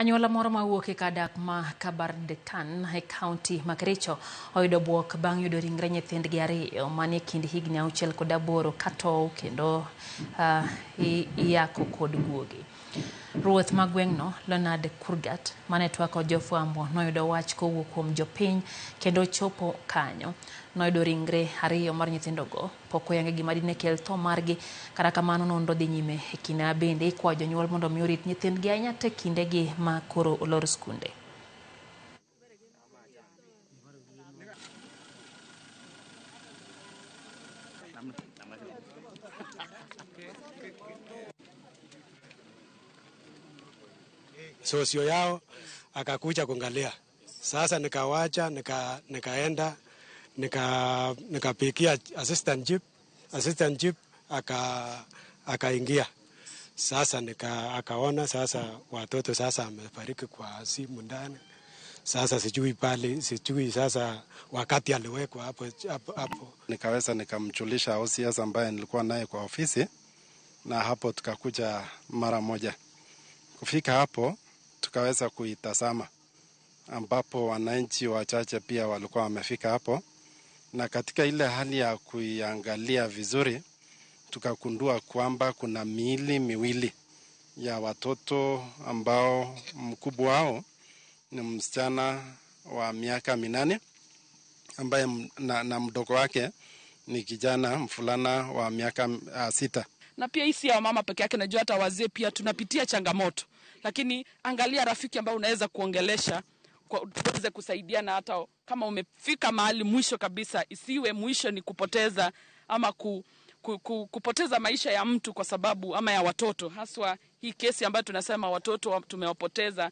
Anyuola moro mawuok e kadak ma Kabardekan e kaunti ma Kericho oyudo buok bang' yudo ringre nyithindgi ariyo manie kind higni 6 kod 8 katow kendo iyako kod guogi. Ruoth ma gweng'no Leonard Kurgat mane twako jofwambo noyudo wach kowuok kuom jopiny kendo chopo kanyo noyudo ringre ariyo mar nyithindogo pok oyange gima dine kel tho margi. Kata kamano nonro dhi nyime e kinde bende ikwayo jonyuol mondo omi orit nyithindgi ahinya te kindegi ma koro olor skunde. Sosio yao akakuja kuangalia. Sasa nikawacha nikaenda nikapikia assistant jeep akaingia. Sasa akaona sasa watoto sasa amefariki kwa simu ndani. Sasa sijui sasa wakati aliwekwa hapo. Nikaweza nikamjulisha OCS ambaye nilikuwa naye kwa ofisi, na hapo tukakuja mara moja. Kufika hapo tukaweza kuitazama, ambapo wananchi wachache pia walikuwa wamefika hapo, na katika ile hali ya kuiangalia vizuri tukagundua kwamba kuna miili miwili ya watoto ambao mkubwa wao ni msichana wa miaka 8 ambaye na mdogo wake ni kijana mfulana wa miaka 6. Na pia hii si ya mama peke yake, najua hata wazee pia tunapitia changamoto, lakini angalia rafiki ambao unaweza kuongelesha uweze kusaidiana. Hata kama umefika mahali mwisho kabisa, isiwe mwisho ni kupoteza ama kupoteza maisha ya mtu kwa sababu ama ya watoto, haswa hii kesi ambayo tunasema watoto tumewapoteza.